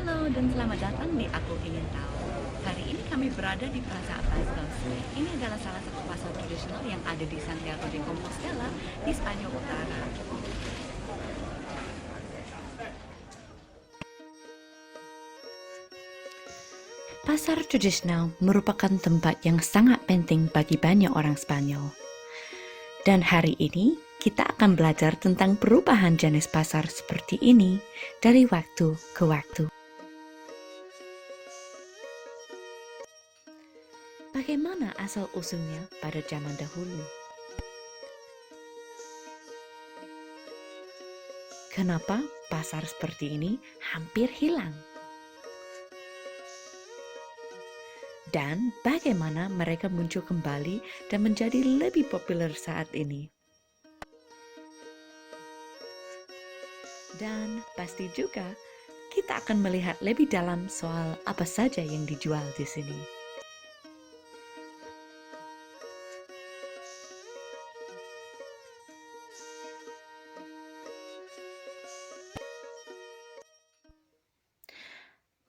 Halo dan selamat datang di Aku Ingin Tahu. Hari ini kami berada di Plaza Abastos. Ini adalah salah satu pasar tradisional yang ada di Santiago de Compostela di Spanyol Utara. Pasar tradisional merupakan tempat yang sangat penting bagi banyak orang Spanyol. Dan hari ini kita akan belajar tentang perubahan jenis pasar seperti ini dari waktu ke waktu. Bagaimana asal-usulnya pada zaman dahulu? Kenapa pasar seperti ini hampir hilang? Dan bagaimana mereka muncul kembali dan menjadi lebih populer saat ini? Dan pasti juga kita akan melihat lebih dalam soal apa saja yang dijual di sini.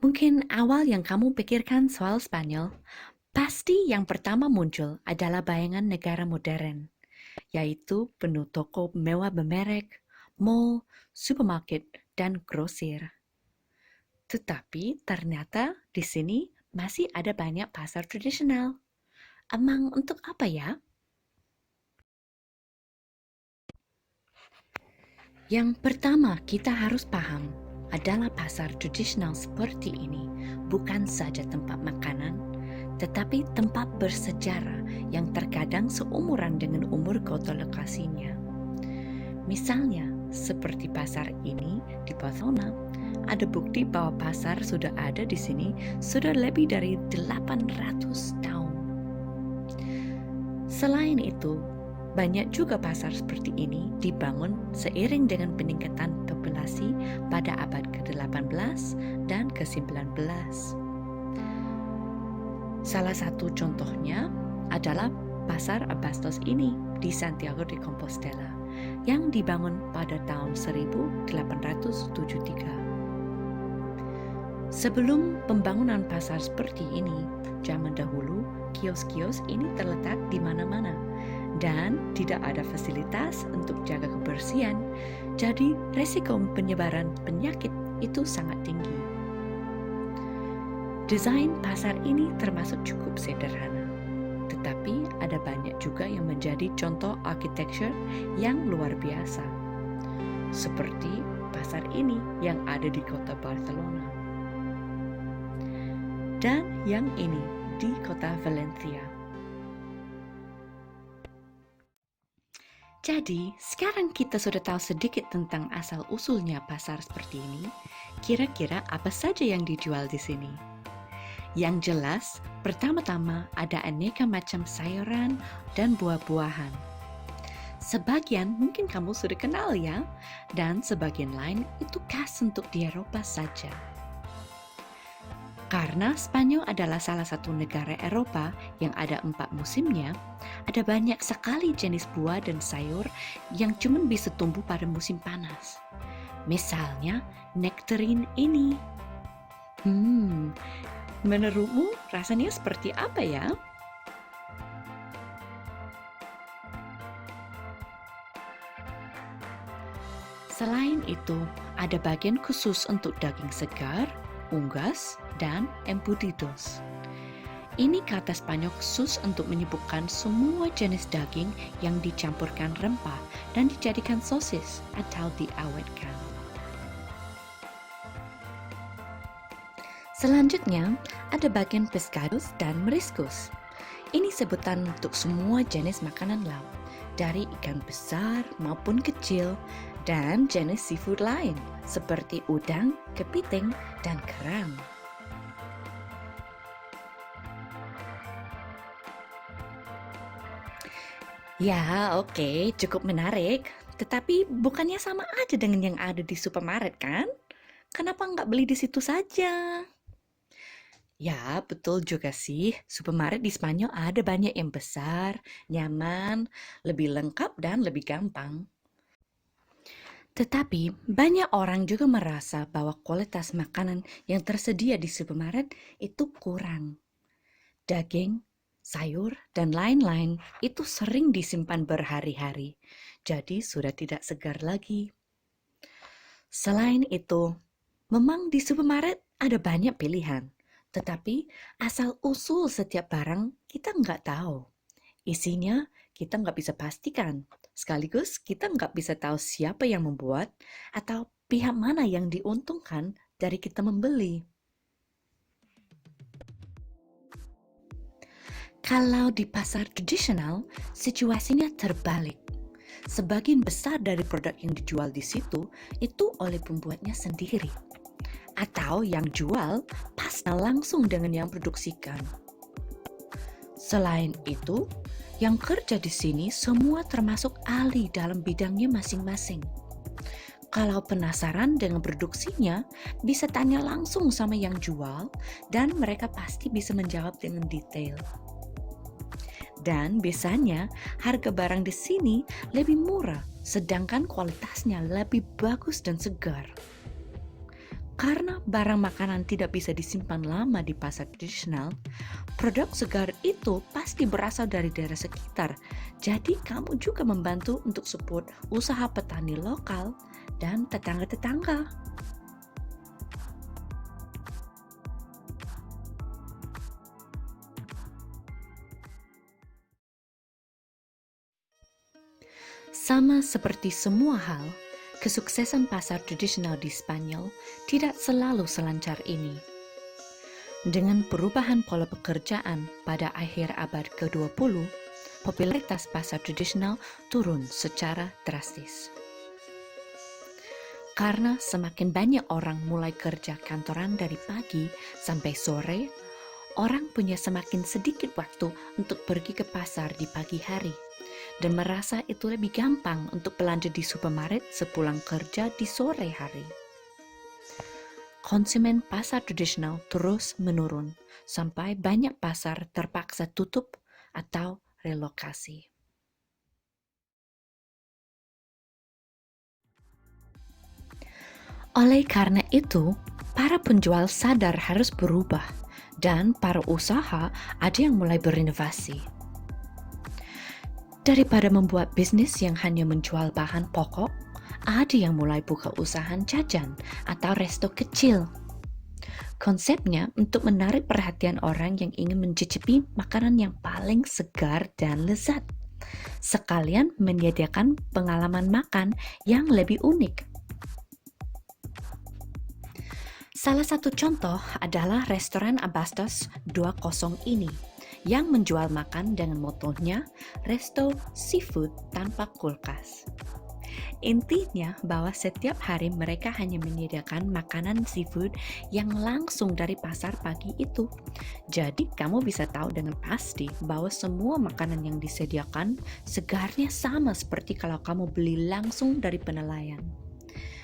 Mungkin awal yang kamu pikirkan soal Spanyol, pasti yang pertama muncul adalah bayangan negara modern, yaitu penuh toko mewah bermerek, mall, supermarket, dan grosir. Tetapi ternyata di sini masih ada banyak pasar tradisional. Emang untuk apa ya? Yang pertama kita harus paham adalah pasar tradisional seperti ini bukan saja tempat makanan, tetapi tempat bersejarah yang terkadang seumuran dengan umur kota lokasinya. Misalnya, seperti pasar ini di Barcelona, ada bukti bahwa pasar sudah ada di sini sudah lebih dari 800 tahun. Selain itu, banyak juga pasar seperti ini dibangun seiring dengan peningkatan populasi pada abad ke-18 dan ke-19. Salah satu contohnya adalah Pasar Abastos ini di Santiago de Compostela yang dibangun pada tahun 1873. Sebelum pembangunan pasar seperti ini, zaman dahulu kios-kios ini terletak di mana-mana dan tidak ada fasilitas untuk jaga kebersihan, jadi resiko penyebaran penyakit itu sangat tinggi. Desain pasar ini termasuk cukup sederhana, tetapi ada banyak juga yang menjadi contoh arsitektur yang luar biasa, seperti pasar ini yang ada di kota Barcelona, dan yang ini di kota Valencia. Jadi, sekarang kita sudah tahu sedikit tentang asal-usulnya pasar seperti ini. Kira-kira apa saja yang dijual di sini? Yang jelas, pertama-tama ada aneka macam sayuran dan buah-buahan. Sebagian mungkin kamu sudah kenal ya, dan sebagian lain itu khas untuk di Eropa saja. Karena Spanyol adalah salah satu negara Eropa yang ada 4 musimnya, ada banyak sekali jenis buah dan sayur yang cuma bisa tumbuh pada musim panas. Misalnya, nektarin ini. Menurutmu rasanya seperti apa ya? Selain itu, ada bagian khusus untuk daging segar, unggas, dan embutidos. Ini kata Spanyol khusus untuk menyebutkan semua jenis daging yang dicampurkan rempah dan dijadikan sosis atau diawetkan. Selanjutnya, ada bagian pescados dan mariscos. Ini sebutan untuk semua jenis makanan laut, dari ikan besar maupun kecil, dan jenis seafood lain seperti udang, kepiting, dan kerang. Ya, oke, cukup menarik. Tetapi bukannya sama aja dengan yang ada di supermarket kan? Kenapa nggak beli di situ saja? Ya, betul juga sih. Supermarket di Spanyol ada banyak yang besar, nyaman, lebih lengkap, dan lebih gampang. Tetapi banyak orang juga merasa bahwa kualitas makanan yang tersedia di supermarket itu kurang. Daging, sayur, dan lain-lain itu sering disimpan berhari-hari, jadi sudah tidak segar lagi. Selain itu, memang di supermarket ada banyak pilihan, tetapi asal-usul setiap barang kita nggak tahu. Isinya kita nggak bisa pastikan, sekaligus kita nggak bisa tahu siapa yang membuat atau pihak mana yang diuntungkan dari kita membeli. Kalau di pasar tradisional, situasinya terbalik. Sebagian besar dari produk yang dijual di situ itu oleh pembuatnya sendiri. Atau yang jual pasnya langsung dengan yang produksikan. Selain itu, yang kerja di sini semua termasuk ahli dalam bidangnya masing-masing. Kalau penasaran dengan produksinya, bisa tanya langsung sama yang jual dan mereka pasti bisa menjawab dengan detail. Dan biasanya harga barang di sini lebih murah, sedangkan kualitasnya lebih bagus dan segar. Karena barang makanan tidak bisa disimpan lama di pasar tradisional, produk segar itu pasti berasal dari daerah sekitar. Jadi kamu juga membantu untuk support usaha petani lokal dan tetangga-tetangga. Sama seperti semua hal, kesuksesan pasar tradisional di Spanyol tidak selalu selancar ini. Dengan perubahan pola pekerjaan pada akhir abad ke-20, popularitas pasar tradisional turun secara drastis. Karena semakin banyak orang mulai kerja kantoran dari pagi sampai sore, orang punya semakin sedikit waktu untuk pergi ke pasar di pagi hari dan merasa itu lebih gampang untuk belanja di supermarket sepulang kerja di sore hari. Konsumen pasar tradisional terus menurun sampai banyak pasar terpaksa tutup atau relokasi. Oleh karena itu, para penjual sadar harus berubah dan para usaha ada yang mulai berinovasi. Daripada membuat bisnis yang hanya menjual bahan pokok, ada yang mulai buka usaha jajan atau resto kecil. Konsepnya untuk menarik perhatian orang yang ingin mencicipi makanan yang paling segar dan lezat, sekalian menyediakan pengalaman makan yang lebih unik. Salah satu contoh adalah restoran Abastos 20 ini, yang menjual makan dengan motonya resto seafood tanpa kulkas. Intinya bahwa setiap hari mereka hanya menyediakan makanan seafood yang langsung dari pasar pagi itu. Jadi kamu bisa tahu dengan pasti bahwa semua makanan yang disediakan segarnya sama seperti kalau kamu beli langsung dari penelayan.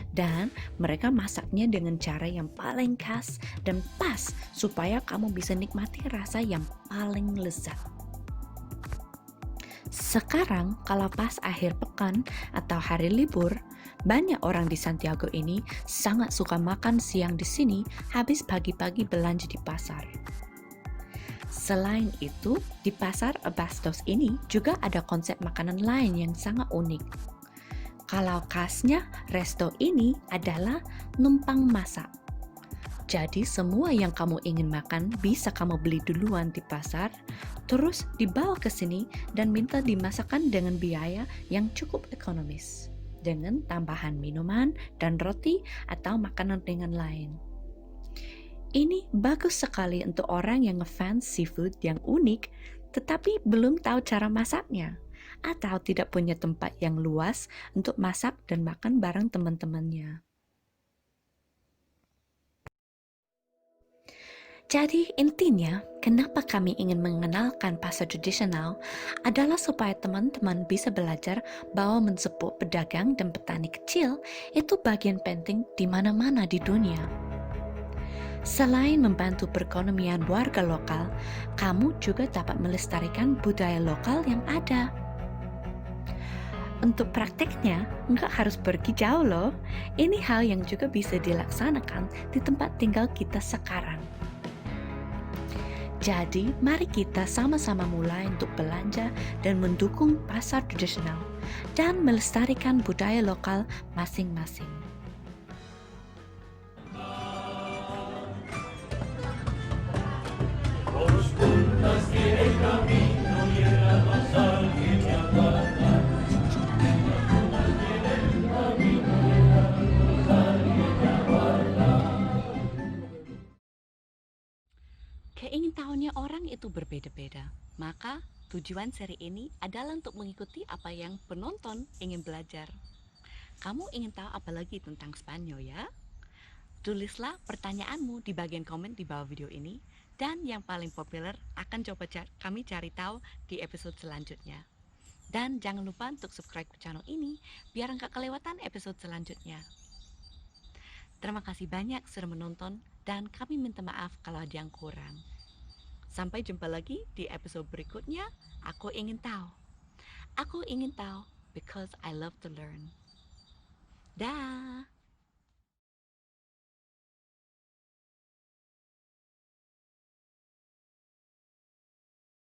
Dan mereka masaknya dengan cara yang paling khas dan pas supaya kamu bisa nikmati rasa yang paling lezat. Sekarang kalau pas akhir pekan atau hari libur, banyak orang di Santiago ini sangat suka makan siang di sini habis pagi-pagi belanja di pasar. Selain itu, di pasar Abastos ini juga ada konsep makanan lain yang sangat unik. Kalau khasnya resto ini adalah numpang masak. Jadi semua yang kamu ingin makan bisa kamu beli duluan di pasar, terus dibawa ke sini dan minta dimasakkan dengan biaya yang cukup ekonomis, dengan tambahan minuman dan roti atau makanan ringan lain. Ini bagus sekali untuk orang yang ngefans seafood yang unik, tetapi belum tahu cara masaknya, atau tidak punya tempat yang luas untuk masak dan makan bareng teman-temannya. Jadi intinya, kenapa kami ingin mengenalkan pasar tradisional adalah supaya teman-teman bisa belajar bahwa mensupport pedagang dan petani kecil itu bagian penting di mana-mana di dunia. Selain membantu perekonomian warga lokal, kamu juga dapat melestarikan budaya lokal yang ada. Untuk prakteknya, nggak harus pergi jauh loh. Ini hal yang juga bisa dilaksanakan di tempat tinggal kita sekarang. Jadi, mari kita sama-sama mulai untuk belanja dan mendukung pasar tradisional dan melestarikan budaya lokal masing-masing. Keingintahuannya orang itu berbeda-beda, maka tujuan seri ini adalah untuk mengikuti apa yang penonton ingin belajar. Kamu ingin tahu apa lagi tentang Spanyol ya? Tulislah pertanyaanmu di bagian komen di bawah video ini, dan yang paling populer akan coba kami cari tahu di episode selanjutnya. Dan jangan lupa untuk subscribe ke channel ini biar nggak kelewatan episode selanjutnya. Terima kasih banyak sudah menonton dan kami minta maaf kalau ada yang kurang. Sampai jumpa lagi di episode berikutnya. Aku ingin tahu. Aku ingin tahu because I love to learn. Dah.